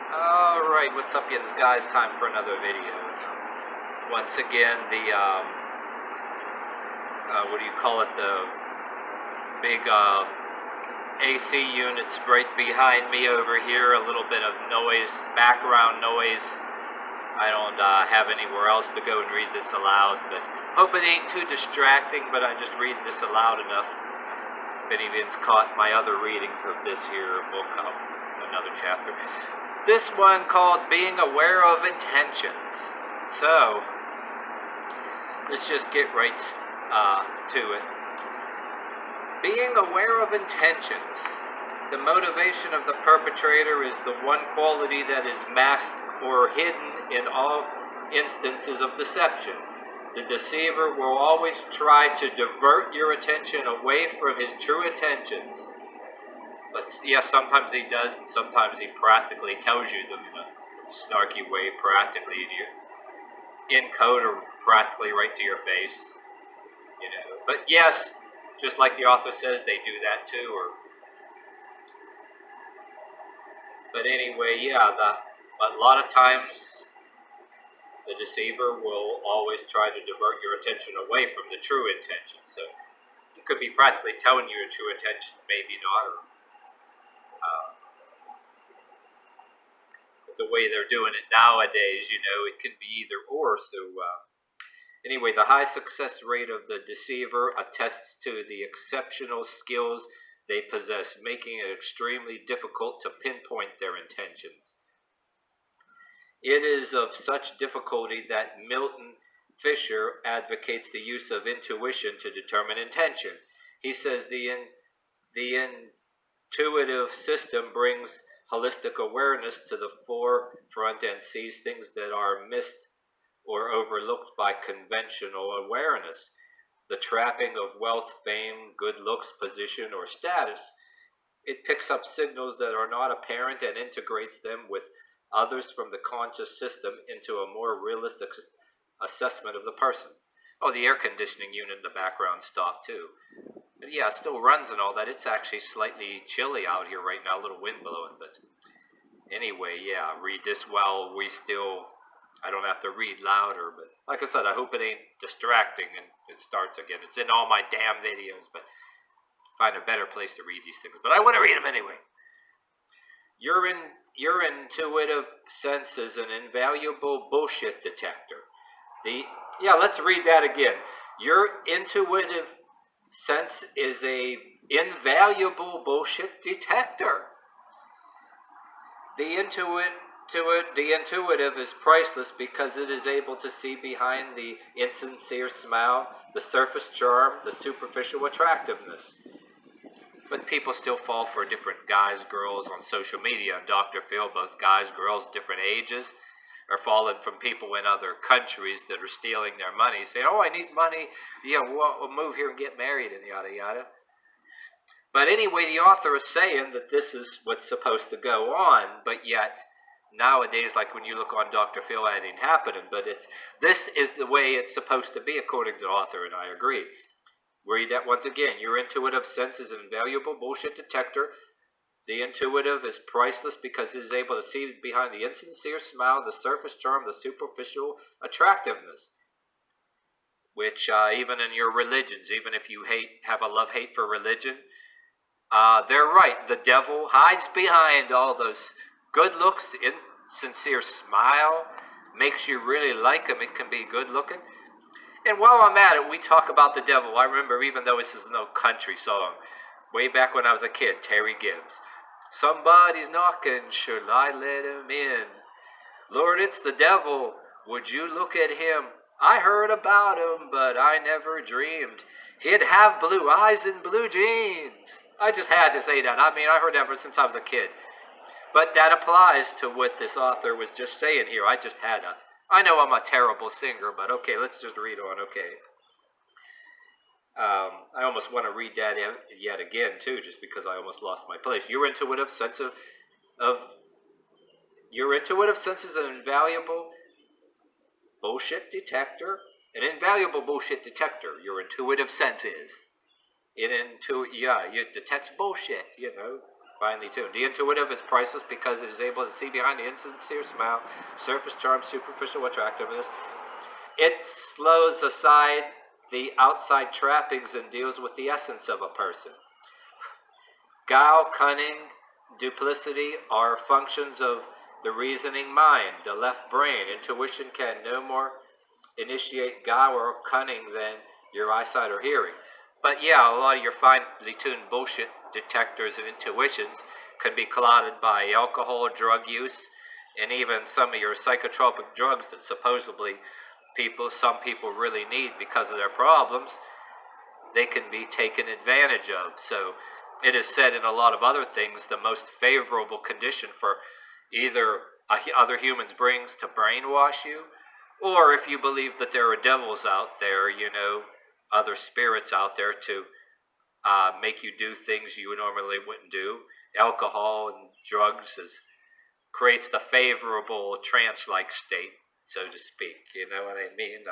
Alright, what's up, guys? Time for another video. Once again, what do you call it? The big AC units right behind me over here. A little bit of noise, background noise. I don't have anywhere else to go and read this aloud, but hope it ain't too distracting, but I just read this aloud enough. If anyone's caught my other readings of this here book, another chapter. This one called Being Aware of Intentions. So, let's just get right to it. Being aware of intentions. The motivation of the perpetrator is the one quality that is masked or hidden in all instances of deception. The deceiver will always try to divert your attention away from his true intentions. But yeah, sometimes he does, and sometimes he practically tells you them in a snarky way, practically in code or practically right to your face. But yes, just like the author says, they do that too. But anyway, yeah, a lot of times the deceiver will always try to divert your attention away from the true intention. So it could be practically telling you your true intention, maybe not, or the way they're doing it nowadays, it can be either or. So anyway, the high success rate of the deceiver attests to the exceptional skills they possess, making it extremely difficult to pinpoint their intentions. It is of such difficulty that Milton Fisher advocates the use of intuition to determine intention. He says the intuitive system brings holistic awareness to the forefront and sees things that are missed or overlooked by conventional awareness. The trapping of wealth, fame, good looks, position, or status. It picks up signals that are not apparent and integrates them with others from the conscious system into a more realistic assessment of the person. Oh, the air conditioning unit in the background stopped too. But yeah, it still runs and all that. It's actually slightly chilly out here right now, a little wind blowing. But anyway, yeah, read this while I don't have to read louder. But like I said, I hope it ain't distracting and it starts again. It's in all my damn videos, but find a better place to read these things. But I want to read them anyway. Your intuitive sense is an invaluable bullshit detector. Let's read that again. Your intuitive sense is a invaluable bullshit detector. The intuitive is priceless because it is able to see behind the insincere smile, the surface charm, the superficial attractiveness. But people still fall for different guys, girls on social media. And Dr. Phil, both guys, girls, different ages, are falling from people in other countries that are stealing their money, saying, oh, I need money, we'll move here and get married, and yada, yada. But anyway, the author is saying that this is what's supposed to go on, but yet, nowadays, like when you look on Dr. Phil, that ain't happening, but this is the way it's supposed to be, according to the author, and I agree. Read that once again. Your intuitive sense is an invaluable bullshit detector. The intuitive is priceless because it is able to see behind the insincere smile, the surface charm, the superficial attractiveness. Which even in your religions, even if you have a love-hate for religion, they're right. The devil hides behind all those good looks, insincere smile, makes you really like him. It can be good looking. And while I'm at it, we talk about the devil. I remember, even though this is no country song, way back when I was a kid, Terry Gibbs. Somebody's knocking, shall I let him in? Lord, it's the devil, would you look at him? I heard about him, but I never dreamed he'd have blue eyes and blue jeans. I just had to say that. I mean, I heard that ever since I was a kid. But that applies to what this author was just saying here. I know I'm a terrible singer, but okay, let's just read on, okay. I almost want to read that yet again, too, just because I almost lost my place. Your intuitive sense is an invaluable bullshit detector. An invaluable bullshit detector, your intuitive sense is. It detects bullshit, finely tuned. The intuitive is priceless because it is able to see behind the insincere smile, surface charm, superficial attractiveness. It slows aside the outside trappings and deals with the essence of a person. Guile, cunning, duplicity are functions of the reasoning mind, the left brain. Intuition can no more initiate guile or cunning than your eyesight or hearing. But yeah, a lot of your finely tuned bullshit detectors and intuitions can be clouded by alcohol, drug use, and even some of your psychotropic drugs that supposedly some people really need because of their problems. They can be taken advantage of. So it is said in a lot of other things, the most favorable condition for either other humans brings to brainwash you, or if you believe that there are devils out there, other spirits out there to make you do things you normally wouldn't do. Alcohol and drugs creates the favorable trance-like state, so to speak. You know what I mean?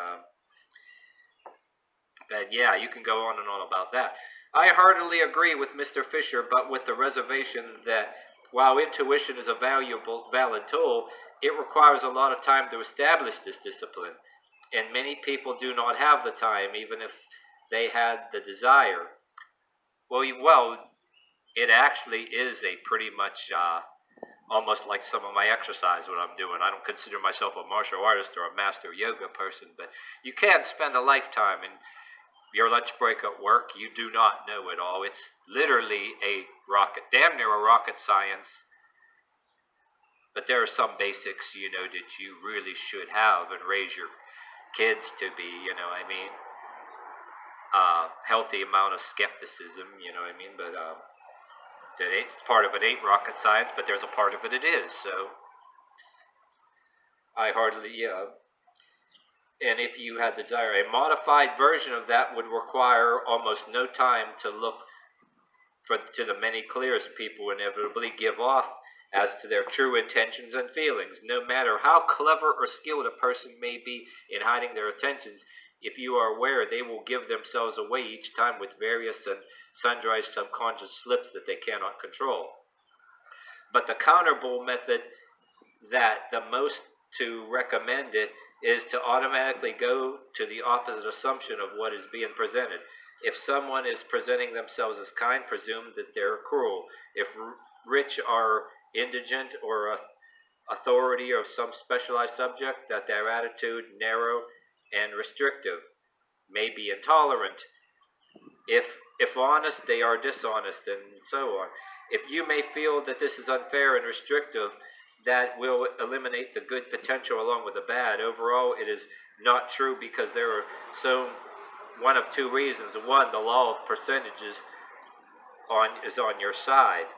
But yeah, you can go on and on about that. I heartily agree with Mr. Fisher, but with the reservation that while intuition is a valid tool, it requires a lot of time to establish this discipline. And many people do not have the time, even if they had the desire. Well, it actually is a pretty much almost like some of my exercise, what I'm doing. I don't consider myself a martial artist or a master yoga person, but you can spend a lifetime in your lunch break at work. You do not know it all. It's literally damn near a rocket science. But there are some basics, that you really should have and raise your kids to be, healthy amount of skepticism, but it's part of it ain't rocket science, but there's a part of it is, so I hardly, and if you had the desire, a modified version of that would require almost no time to look to the many clears people inevitably give off as to their true intentions and feelings. No matter how clever or skilled a person may be in hiding their intentions, if you are aware, they will give themselves away each time with various and sundry subconscious slips that they cannot control. But the counterable method that the most to recommend it is to automatically go to the opposite assumption of what is being presented. If someone is presenting themselves as kind, presume that they're cruel. If rich are indigent or authority of some specialized subject, that their attitude narrow and restrictive, may be intolerant. If honest, they are dishonest, and so on. If you may feel that this is unfair and restrictive, that will eliminate the good potential along with the bad. Overall, it is not true because there are one of two reasons. One, the law of percentages is on your side.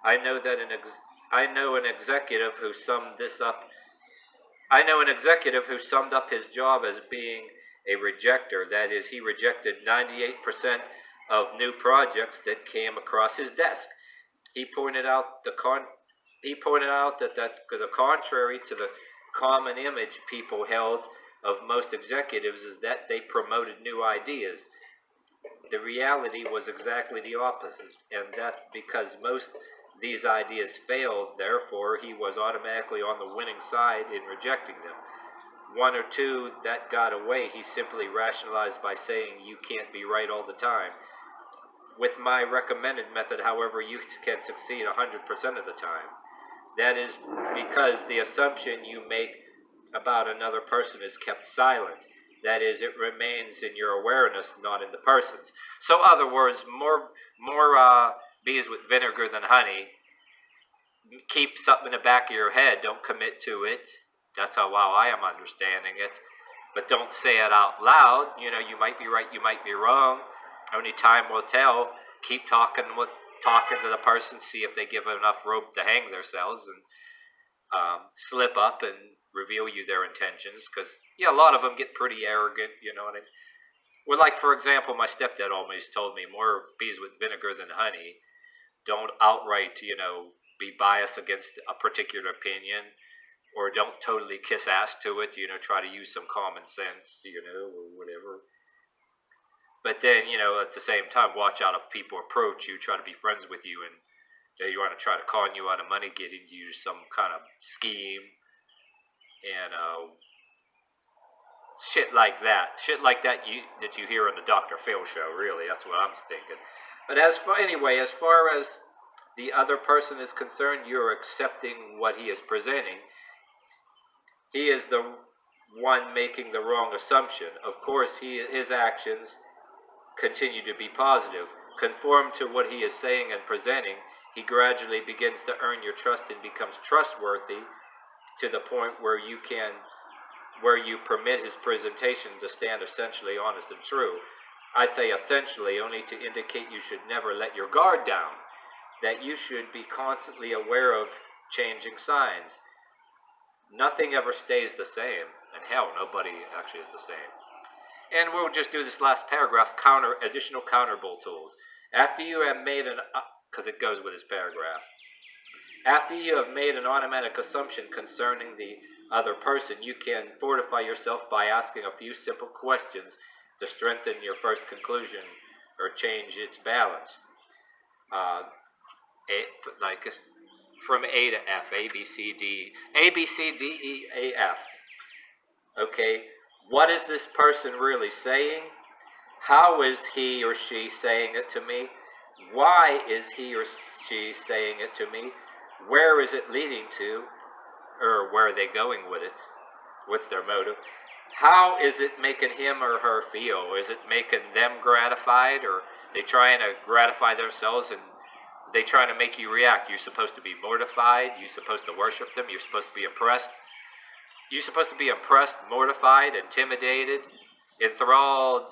I know an executive who summed up his job as being a rejector. That is, he rejected 98% of new projects that came across his desk. He pointed out that the contrary to the common image people held of most executives is that they promoted new ideas. The reality was exactly the opposite, and that because most these ideas failed, therefore he was automatically on the winning side in rejecting them. One or two that got away, he simply rationalized by saying, you can't be right all the time. With my recommended method, however, you can succeed 100% of the time. That is because the assumption you make about another person is kept silent. That is, it remains in your awareness, not in the person's. So, other words, more bees with vinegar than honey. Keep something in the back of your head. Don't commit to it. That's how I am understanding it. But don't say it out loud. You might be right, you might be wrong. Only time will tell. Keep talking to the person, see if they give enough rope to hang themselves and slip up and reveal you their intentions. Because, a lot of them get pretty arrogant, you know what I mean? Well, like, for example, my stepdad always told me, more bees with vinegar than honey. Don't outright, be biased against a particular opinion, or don't totally kiss ass to it, try to use some common sense, or whatever. But then, at the same time, watch out if people approach you, try to be friends with you, and They want to try to con you out of money, getting you some kind of scheme, and shit like that. Shit like that you hear on the Dr. Phil show. Really, that's what I'm thinking. But as far as the other person is concerned, you're accepting what he is presenting. He is the one making the wrong assumption. Of course, his actions continue to be positive. Conform to what he is saying and presenting, he gradually begins to earn your trust and becomes trustworthy to the point where you permit his presentation to stand essentially honest and true. I say essentially only to indicate you should never let your guard down, that you should be constantly aware of changing signs. Nothing ever stays the same, and hell, nobody actually is the same. And we'll just do this last paragraph, additional counterable tools. After you have made because it goes with this paragraph. After you have made an automatic assumption concerning the other person, you can fortify yourself by asking a few simple questions to strengthen your first conclusion or change its balance. Like from A to F, A, B, C, D, E, A, F. Okay, what is this person really saying? How is he or she saying it to me? Why is he or she saying it to me? Where is it leading to? Or where are they going with it? What's their motive? How is it making him or her feel? Is it making them gratified, or they trying to gratify themselves and they trying to make you react? You're supposed to be mortified. You're supposed to worship them. You're supposed to be impressed. You're supposed to be impressed, mortified, intimidated, enthralled,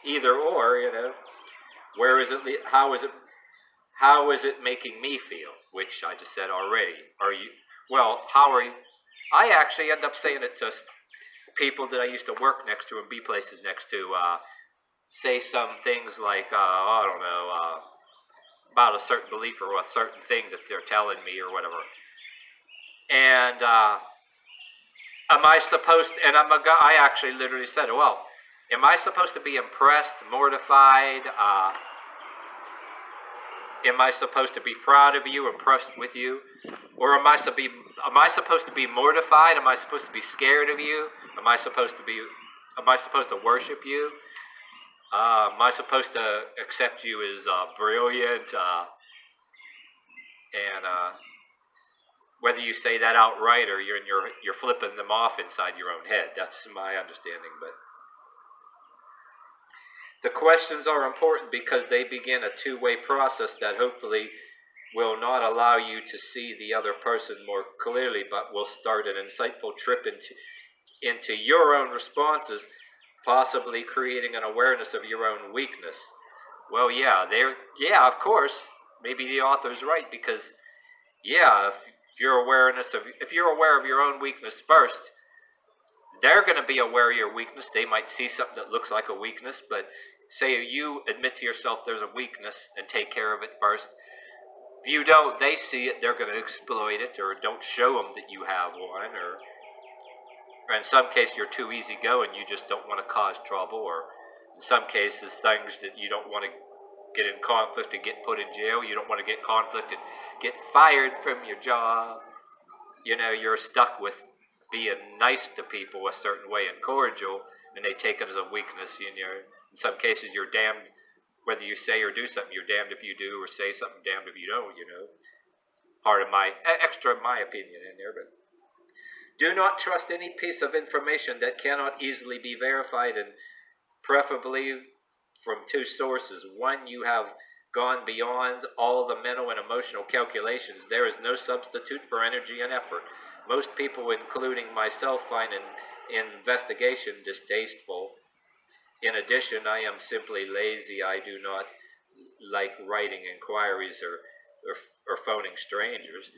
either or, Where is it? How is it making me feel? Which I just said already. How are you? I actually end up saying it to people that I used to work next to and be places next to. Say some things like, I don't know, about a certain belief or a certain thing that they're telling me or whatever. And am I supposed? And I actually literally said, well, am I supposed to be impressed, mortified? Am I supposed to be proud of you, impressed with you? Or am I supposed to be mortified? Am I supposed to be scared of you? Am I supposed to worship you? Am I supposed to accept you as brilliant? And whether you say that outright or you're flipping them off inside your own head, that's my understanding. But the questions are important because they begin a two-way process that hopefully will not allow you to see the other person more clearly, but will start an insightful trip into your own responses, possibly creating an awareness of your own weakness. Well, of course, maybe the author's right, because if you're aware of your own weakness first, they're going to be aware of your weakness. They might see something that looks like a weakness, but say you admit to yourself there's a weakness and take care of it first. If you don't, they see it, they're going to exploit it, or don't show them that you have one, or in some cases you're too easygoing, you just don't want to cause trouble, or in some cases things that you don't want to get in conflict and get put in jail. You don't want to get conflict and get fired from your job. You're stuck with being nice to people a certain way and cordial, and they take it as a weakness. In some cases you're damned whether you say or do something. You're damned if you do, or say something, damned if you don't. Part of my opinion in there. But do not trust any piece of information that cannot easily be verified, and preferably from two sources. One, you have gone beyond all the mental and emotional calculations. There is no substitute for energy and effort. Most people, including myself, find an investigation distasteful. In addition, I am simply lazy. I do not like writing inquiries or phoning strangers.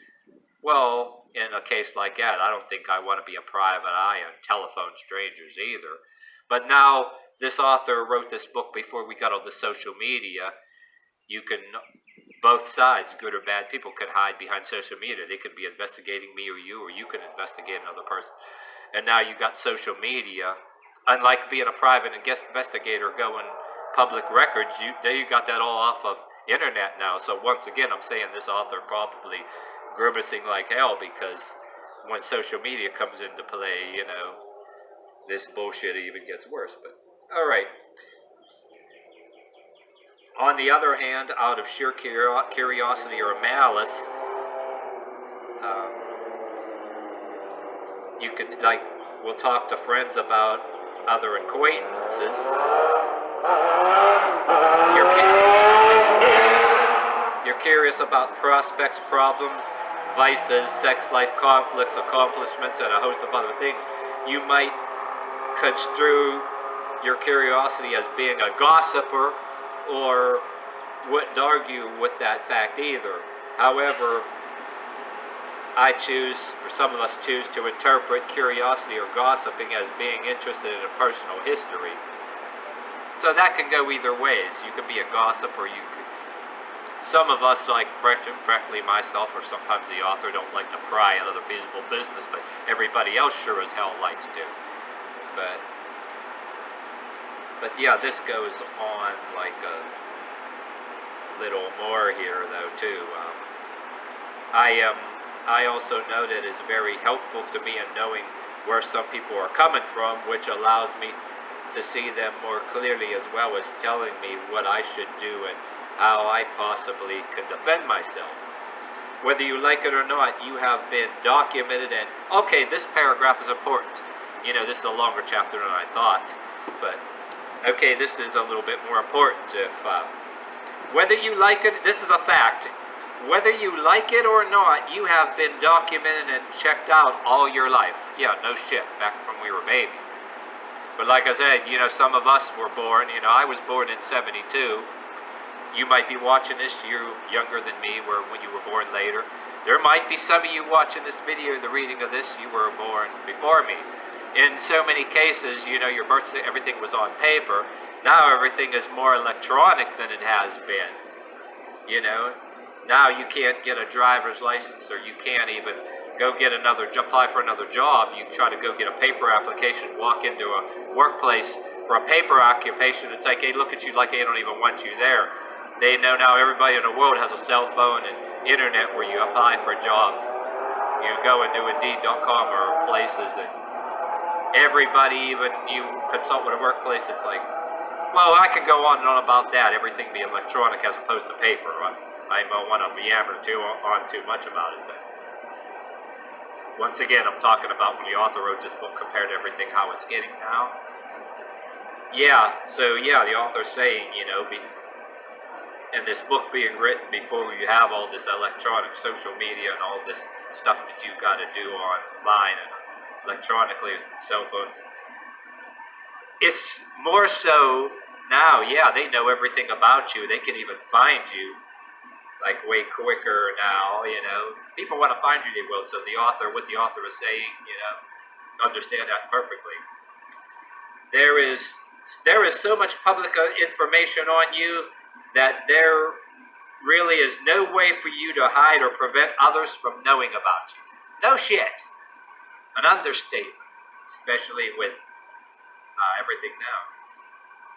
Well, in a case like that, I don't think I want to be a private eye and telephone strangers either. But now, this author wrote this book before we got all the social media. Both sides, good or bad people, can hide behind social media. They could be investigating me or you can investigate another person. And now you got social media. Unlike being a private investigator going public records, you got that all off of internet now. So once again, I'm saying this author probably grimacing like hell, because when social media comes into play, this bullshit even gets worse. But all right. On the other hand, out of sheer curiosity or malice, um, you can, like, we'll talk to friends about other acquaintances. You're curious about prospects, problems, vices, sex life conflicts, accomplishments, and a host of other things. You might construe your curiosity as being a gossiper, or wouldn't argue with that fact either. However, I choose, or some of us choose, to interpret curiosity or gossiping as being interested in a personal history. So that can go either ways. You can be a gossip, or you could. Some of us, like practically myself, or sometimes the author, don't like to pry at other people's business, but everybody else sure as hell likes to. But yeah, this goes on like a little more here, though, too. I also know that it's very helpful to me in knowing where some people are coming from, which allows me to see them more clearly, as well as telling me what I should do and how I possibly could defend myself. Whether you like it or not, you have been documented, and okay, this paragraph is important. This is a longer chapter than I thought, but okay, this is a little bit more important. Whether you like it, this is a fact. Whether you like it or not, you have been documented and checked out all your life. Yeah, no shit, back from we were babies. But like I said, some of us were born, I was born in 72. You might be watching this, you're younger than me, when you were born later. There might be some of you watching this video, the reading of this, you were born before me. In so many cases, your birth, everything was on paper. Now everything is more electronic than it has been. Now you can't get a driver's license, or you can't even go get apply for another job. You try to go get a paper application, walk into a workplace for a paper occupation. It's like, hey, look at you like they don't even want you there. They know now everybody in the world has a cell phone and internet where you apply for jobs. You go into Indeed.com or places, and everybody, even you consult with a workplace, it's like, well, I could go on and on about that, everything being electronic as opposed to paper. I don't want to yammer on too much about it, but once again, I'm talking about when the author wrote this book compared to everything, how it's getting now. The author's saying, and this book being written before you have all this electronic social media and all this stuff that you got to do online and electronically, cell phones. It's more so now, they know everything about you. They can even find you, like, way quicker now, People want to find you, they will. So what the author is saying, understand that perfectly. There is so much public information on you that there really is no way for you to hide or prevent others from knowing about you. No shit. An understatement, especially with everything now.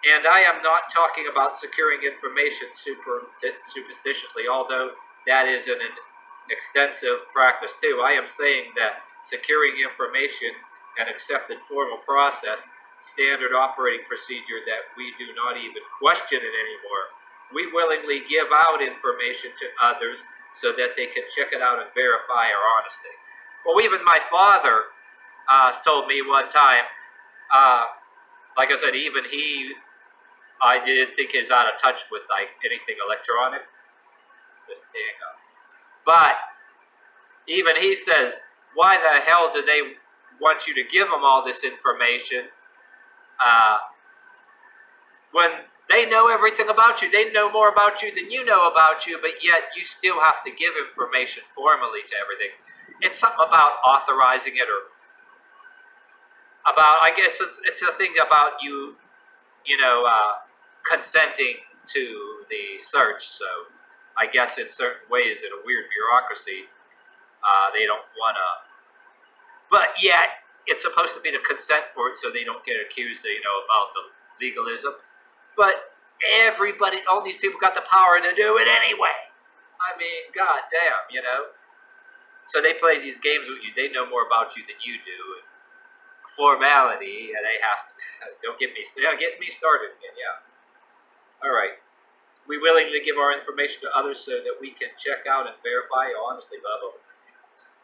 And I am not talking about securing information superstitiously, although that is an extensive practice too. I am saying that securing information, an accepted formal process, standard operating procedure that we do not even question it anymore. We willingly give out information to others so that they can check it out and verify our honesty. Well, even my father told me one time, like I said, even I didn't think he was out of touch with like anything electronic. Just hang up. But even he says, why the hell do they want you to give them all this information when they know everything about you? They know more about you than you know about you, but yet you still have to give information formally to everything. It's something about authorizing it, or about, I guess it's a thing about you, consenting to the search. So I guess in certain ways, in a weird bureaucracy, they don't want to, but yet it's supposed to be the consent for it so they don't get accused of, about the legalism. But Everybody, all these people got the power to do it anyway. I mean, god damn, you know. So they play these games with you. They know more about you than you do. And formality, and they have to. Don't get me started again. Yeah. All right. We willingly give our information to others so that we can check out and verify honestly, blah, blah.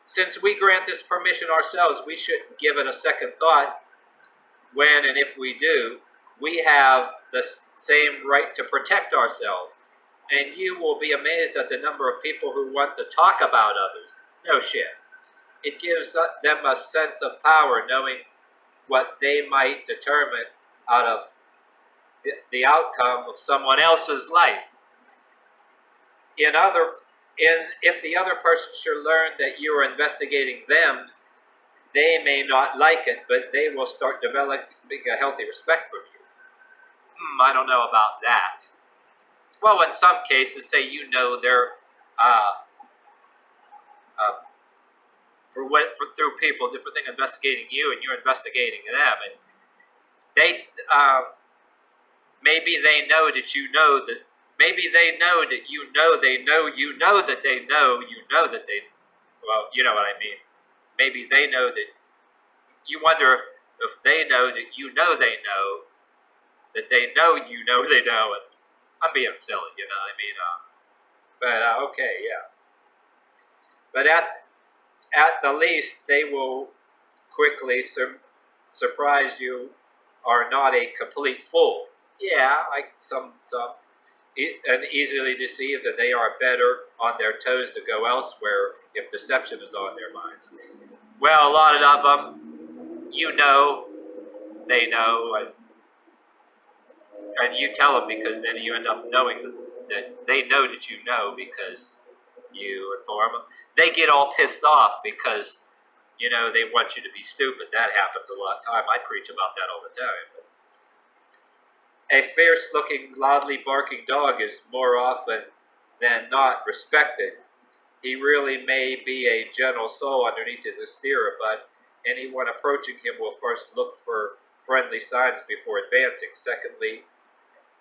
Since we grant this permission ourselves, we shouldn't give it a second thought when and if we do. We have the same right to protect ourselves. And you will be amazed at the number of people who want to talk about others. No shit. It gives them a sense of power knowing what they might determine out of the outcome of someone else's life. If the other person should learn that you are investigating them, they may not like it, but they will start developing a healthy respect for you. I don't know about that. Well, in some cases, say you know they're through people, different thing investigating you, and you're investigating them, and they maybe they know that you know that. Maybe they know that you know they know you know that they know you know that they. Well, you know what I mean. Maybe they know that. You wonder if they know that you know they know that they know you know they know. And I'm being silly, you know what I mean. But okay, yeah. But at the least, they will quickly surprise you are not a complete fool. Yeah, and easily deceived that they are better on their toes to go elsewhere if deception is on their minds. Well, a lot of them, you know, they know, and you tell them because then you end up knowing that they know that you know because you inform them. They get all pissed off because, you know, they want you to be stupid. That happens a lot of time. I preach about that all the time. A fierce-looking, loudly barking dog is more often than not respected. He really may be a gentle soul underneath his exterior, but anyone approaching him will first look for friendly signs before advancing. Secondly,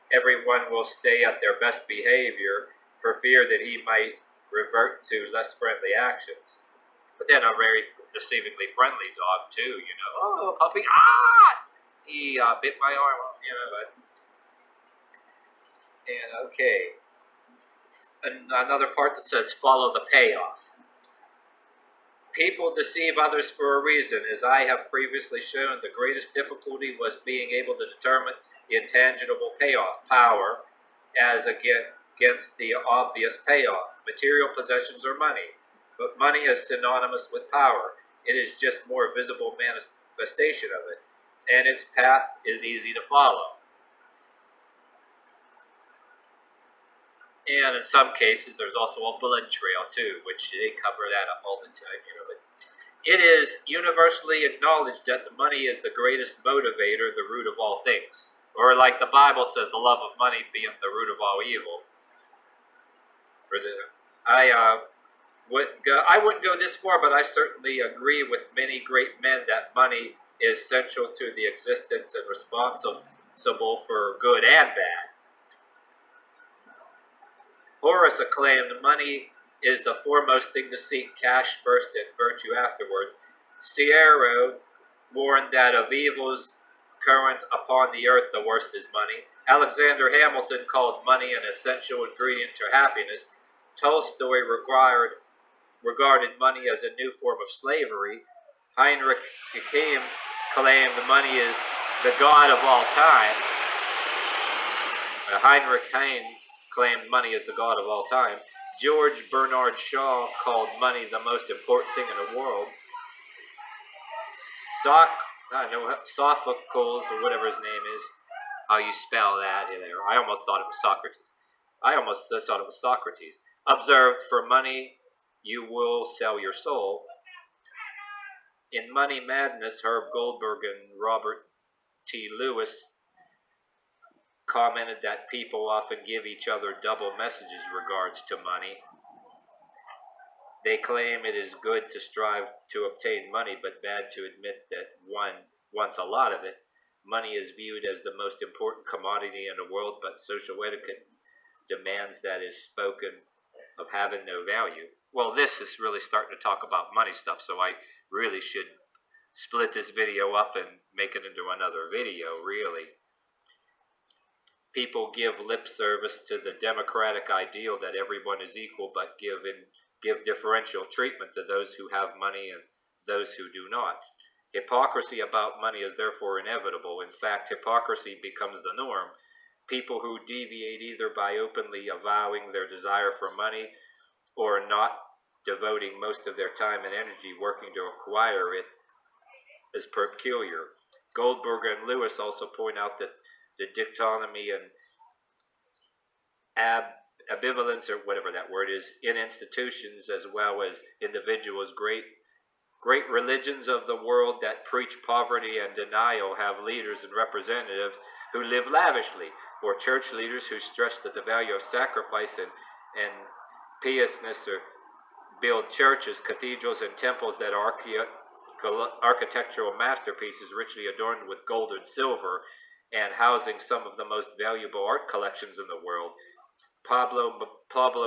everyone will stay at their best behavior for fear that he might revert to less friendly actions. But then a very deceivingly friendly dog, too, you know. Oh, puppy, he bit my arm off, you know, but... And okay, another part that says follow the payoff. People deceive others for a reason. As I have previously shown, the greatest difficulty was being able to determine the intangible payoff, power, as against the obvious payoff, material possessions or money. But money is synonymous with power. It is just more visible manifestation of it, and its path is easy to follow. And in some cases, there's also a blood trail, too, which they cover that up all the time, you know. But it is universally acknowledged that the money is the greatest motivator, the root of all things. Or like the Bible says, the love of money being the root of all evil. I wouldn't go this far, but I certainly agree with many great men that money is central to the existence and responsible for good and bad. Horace acclaimed, money is the foremost thing to seek, cash first and virtue afterwards. Cicero warned that of evils current upon the earth, the worst is money. Alexander Hamilton called money an essential ingredient to happiness. Tolstoy regarded money as a new form of slavery. Heinrich Heine claimed money is the god of all time. Heinrich Heine claimed money is the god of all time. George Bernard Shaw called money the most important thing in the world. Sophocles, or whatever his name is, how you spell that in there. I almost thought it was Socrates. Observed, for money you will sell your soul. In Money Madness, Herb Goldberg and Robert T. Lewis commented that people often give each other double messages in regards to money. They claim it is good to strive to obtain money, but bad to admit that one wants a lot of it. money is viewed as the most important commodity in the world, but social etiquette demands that is spoken of having no value. Well, this is really starting to talk about money stuff, so I really should split this video up and make it into another video, really. People give lip service to the democratic ideal that everyone is equal, but give differential treatment to those who have money and those who do not. Hypocrisy about money is therefore inevitable. In fact, hypocrisy becomes the norm. People who deviate either by openly avowing their desire for money or not devoting most of their time and energy working to acquire it is peculiar. Goldberg and Lewis also point out that the dichotomy and ambivalence, or whatever that word is, in institutions as well as individuals. Great religions of the world that preach poverty and denial have leaders and representatives who live lavishly, or church leaders who stress that the value of sacrifice and piousness, or build churches, cathedrals, and temples that are architectural masterpieces richly adorned with gold and silver and housing some of the most valuable art collections in the world. Pablo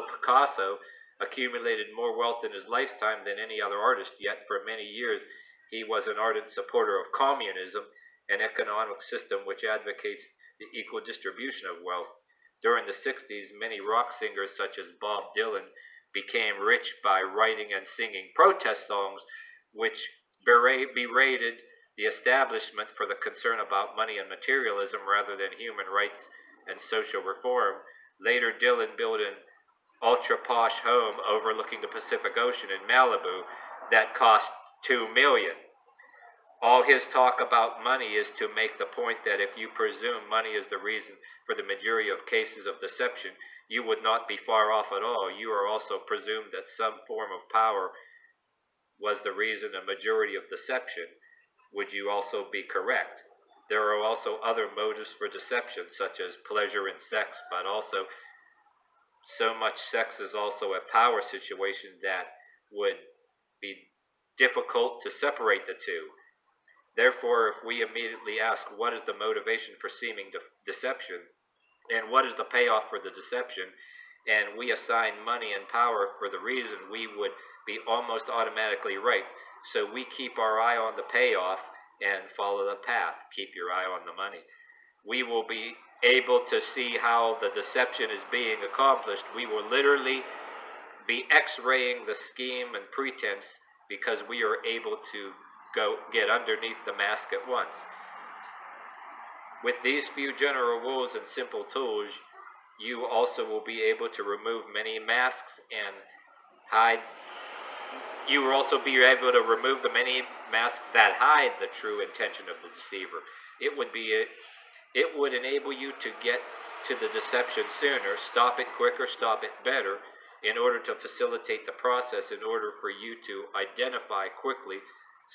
Picasso accumulated more wealth in his lifetime than any other artist, yet for many years he was an ardent supporter of communism, an economic system which advocates the equal distribution of wealth. During the 60s, many rock singers such as Bob Dylan became rich by writing and singing protest songs which berated the establishment for the concern about money and materialism rather than human rights and social reform. Later, Dylan built an ultra-posh home overlooking the Pacific Ocean in Malibu that cost $2 million. All his talk about money is to make the point that if you presume money is the reason for the majority of cases of deception, you would not be far off at all. You are also presumed that some form of power was the reason a majority of deception. Would you also be correct? There are also other motives for deception, such as pleasure in sex, but also so much sex is also a power situation that would be difficult to separate the two. Therefore, if we immediately ask what is the motivation for seeming deception, and what is the payoff for the deception, and we assign money and power for the reason, we would be almost automatically right. So we keep our eye on the payoff and follow the path. Keep your eye on the money. We will be able to see how the deception is being accomplished. We will literally be x-raying the scheme and pretense because we are able to go get underneath the mask at once. With these few general rules and simple tools, you also will be able to remove many masks and hide. You will also be able to remove the many masks that hide the true intention of the deceiver. It would enable you to get to the deception sooner, stop it quicker, stop it better, in order to facilitate the process, in order for you to identify quickly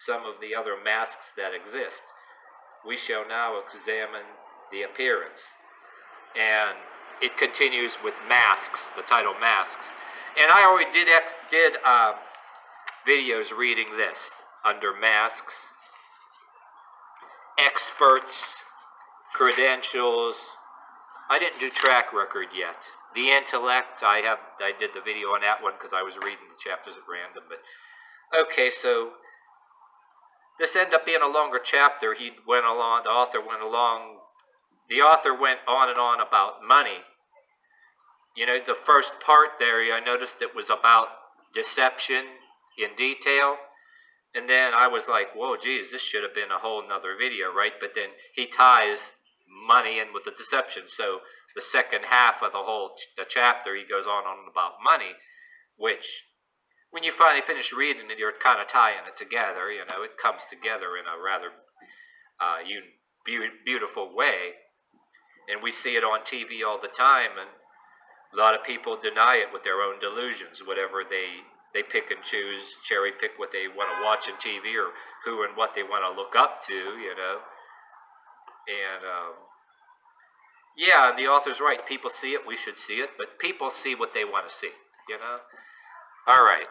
some of the other masks that exist. We shall now examine the appearance. And it continues with masks, the title Masks. And I already did videos reading this under masks, experts, credentials. I didn't do track record yet. The intellect, I did the video on that one because I was reading the chapters at random. But okay, so this ended up being a longer chapter. The author went on and on about money. You know, the first part there, I noticed it was about deception in detail. And then I was like, whoa, geez, this should have been a whole nother video, right? But then he ties money in with the deception. So the second half of the chapter, he goes on about money, which when you finally finish reading it, you're kind of tying it together. You know, it comes together in a rather beautiful way. And we see it on TV all the time, and a lot of people deny it with their own delusions, whatever they pick and choose, cherry pick what they want to watch on TV or who and what they want to look up to, you know. And yeah, the author's right. People see it, we should see it, but people see what they want to see, you know. All right.